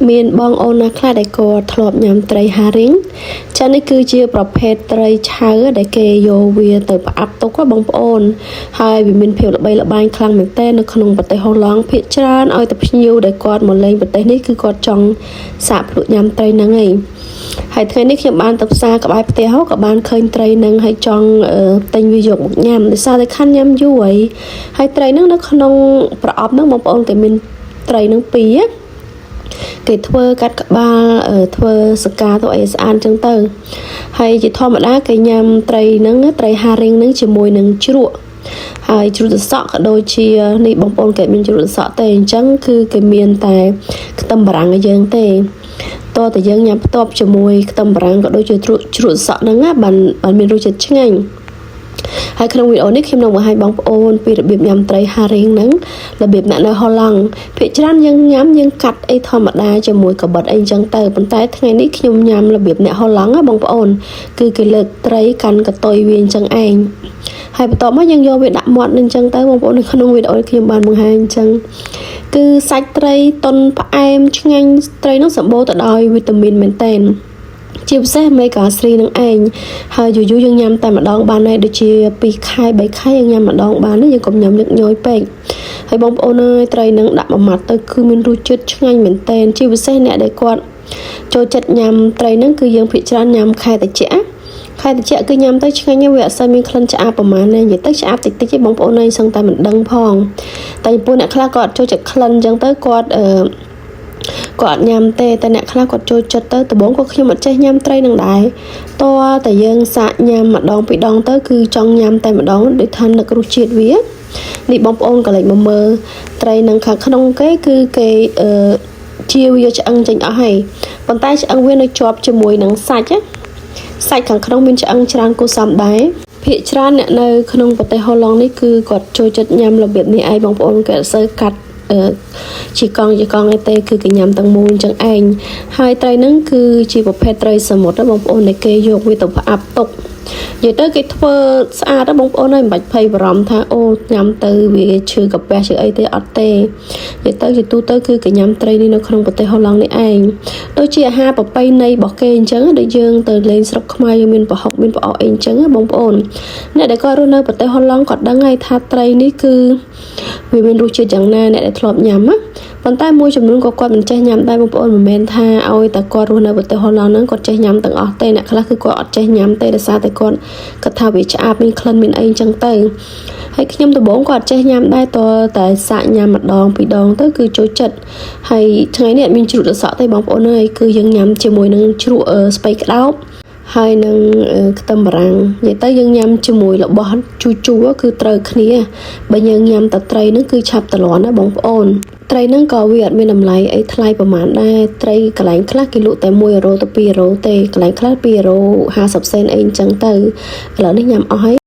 មានបងអូនណាខ្លះដែលគាត់ធ្លាប់ញ៉ាំត្រីហារីងចានេះគឺជាប្រភេទត្រីឆៅដែលគេយកវាទៅផ្អាប់ទុកបងប្អូនហើយវាមានភាពល្បីល្បាញខ្លាំងមែនទែននៅក្នុងប្រទេសហូឡង់ភាគច្រើនឲ្យតែភ្ញៀវដែលគាត់មកលេងប្រទេសនេះគឺគាត់ចង់សាកភ្លក់ញ៉ាំត្រីហ្នឹងឯងហើយថ្ងៃនេះខ្ញុំបានទៅផ្សារក្បែរផ្ទះក៏បានឃើញត្រីហ្នឹងហើយចង់ទិញវាយកមកញ៉ាំដោយសារតែខាន់ញ៉ាំយូរហើយត្រីហ្នឹងនៅក្នុងប្រអប់ហ្នឹងបងប្អូនគេមានត្រីហ្នឹងពីរគេធ្វើកាត់ក្បាលធ្វើសកាទៅអីស្អាតចឹងទៅហើយជាធម្មតាគេញ៉ាំត្រីហ្នឹងត្រីហារីងហ្នឹងជាមួយនឹងជ្រក់ហើយជ្រក់សក់ក៏ដូចជានេះបងប្អូនគេមានជ្រក់សក់ទេអញ្ចឹងគឺគេមានតែខ្ទឹមបារាំងឲ្យយើងទេតោះតែយើងញ៉ាំផ្ទាប់ជាមួយខ្ទឹមបារាំងក៏ដូចជាជ្រក់សក់ហ្នឹងបានមានរសជាតិឆ្ងាញ់ហើយក្នុងវីដេអូនេះខ្ញុំនឹងបង្ហាញបងប្អូនពីរបៀបញ៉ាំត្រីហារីងហ្នឹងរបៀបអ្នកនៅហូឡង់ភាគច្រើនយើងញ៉ាំយើងកាត់អីធម្មតាជាមួយកាបិតអីចឹងទៅប៉ុន្តែថ្ងៃនេះខ្ញុំញ៉ាំរបៀបអ្នកហូឡង់ណាបងប្អូនគឺគេលើកត្រីកាន់កតុយវាអញ្ចឹងឯងហើយបន្ទាប់មកយើងយកវាដាក់មាត់នឹងអញ្ចឹងទៅបងប្អូននៅក្នុងវីដេអូខ្ញុំបានបង្ហាញអញ្ចឹងគឺសាច់ត្រីតុនផ្អែមឆ្ងាញ់ត្រីនោះសម្បូរទៅដោយវីតាមីនមែនទែនជាពិសេសមេហ្គា3នឹងឯងហើយយូរយើងញ៉ាំតែម្ដងបានហើយដូចជា2ខែ3ខែយើងញ៉ាំម្ដងបានយើងកុំញ៉ាំញឹកញយពេកហើយបងប្អូនអើយត្រីនឹងដាក់មួយម៉ាត់ទៅគឺមានរសជាតិឆ្ងាញ់មែនទែនជាពិសេសអ្នកដែលគាត់ចូលចិត្តញ៉ាំត្រីនឹងគឺយើងភាគច្រើនញ៉ាំខែត្រជាក់គឺញ៉ាំទៅឆ្ងាញ់វាអត់សូវមានក្លិនឆ្អាបប្រហែលទេនិយាយទៅឆ្អាបតិចតិចទេបងប្អូនអើយសឹងតែមិនដឹងផងតែចំពោះអ្នកខ្លះគាត់ចូលចិត្តក្លិនអញ្ចឹងទៅគាត់គាត់ញ៉ាំទេតែអ្នកខ្លះគាត់ចូលចិត្តទៅដំបូងក៏ខ្ញុំអត់ចេះញ៉ាំត្រីនឹងដែរតើតែយើងសាកញ៉ាំម្ដងពីរដងទៅគឺចង់ញ៉ាំតែម្ដងដូចថានឹករសជាតិវានេះបងប្អូនក៏លេចមកមើលត្រីនឹងខាងក្នុងគេគឺគេជាវាឆ្អឹងចេញអស់ហើយប៉ុន្តែឆ្អឹងវានៅជាប់ជាមួយនឹងសាច់ខាងក្នុងមានឆ្អឹងច្រើនគួរសមដែរភាគច្រើនអ្នកនៅក្នុងប្រទេសហូឡង់នេះគឺគាត់ចូលចិត្តញ៉ាំរបៀបនេះឯងបងប្អូនគេអត់សូវកាត់ជាកង់ឯទេគឺគេញ៉ាំទាំងមូលអញ្ចឹងឯងហើយត្រីហ្នឹងគឺជាប្រភេទត្រីសមុទ្របងប្អូនដែលគេយកវាទៅផ្អាប់ទុកនិយាយទៅគេធ្វើស្អាតបងប្អូនហើយមិនបាច់ភ័យបារម្ភថាអូញ៉ាំទៅវាឈឺកាពះឈឺអីទេអត់ទេនិយាយទៅជាទូទៅគឺគេញ៉ាំត្រីនេះនៅក្នុងប្រទេសហូឡង់នេះឯងដូចជាអាហារប្រពៃណីរបស់គេអញ្ចឹងដូចយើងទៅលេងស្រុកខ្មែរយើងមានប្រហុកមានផ្អកអីអញ្ចឹងបងប្អូនអ្នកដែលគាត់រស់នៅប្រទេសហូឡង់គាត់ដឹងហើយថាត្រីនេះគឺវាមានរសជាតិយ៉ាងណាអ្នកដែលធ្លាប់ញ៉ាំណាប៉ុន្តែមួយចំនួនក៏គាត់មិនចេះញ៉ាំដែរបងប្អូនមិនមែនថាឲ្យតែគាត់រស់នៅប្រទេសហូឡង់ហ្នឹងគាត់ចេះញ៉ាំទាំងអស់ទេអ្នកខ្លះគឺគាត់អត់ចេះញ៉ាំទេដោយសារតែគាត់ថាវាឆ្អាបមានក្លិនមានអីអញ្ចឹងទៅហើយខ្ញុំដំបូងក៏អត់ចេះញ៉ាំដែរតែសាកញ៉ាំម្ដងពីរដងទៅគឺចូលចិត្តហើយថ្ងៃនេះអត់មានជ្រក់ត្រសក់ទេបងប្អូនអើយគឺយើងញ៉ាំជាមួយនឹងជ្រក់ស្ពៃក្តោបហើយនឹងខ្ទឹមបារាំងនិយាយទៅយើងញ៉ាំជាមួយរបស់ជូរគឺត្រូវគ្នាបើយើងញ៉ាំតែត្រីហ្នឹងគឺឆាប់តលាន់ណាបងប្អូនត្រីហ្នឹងក៏វាអត់មានតម្លៃអីថ្លៃប្រហែលដែរត្រីកន្លែងខ្លះគេលក់តែ1 យូរទៅ2 យូរទេកន្លែងខ្លះ2 យូរ50 សេនអីអញ្ចឹងទៅឥឡូវនេះញ៉ាំអស់ហើយ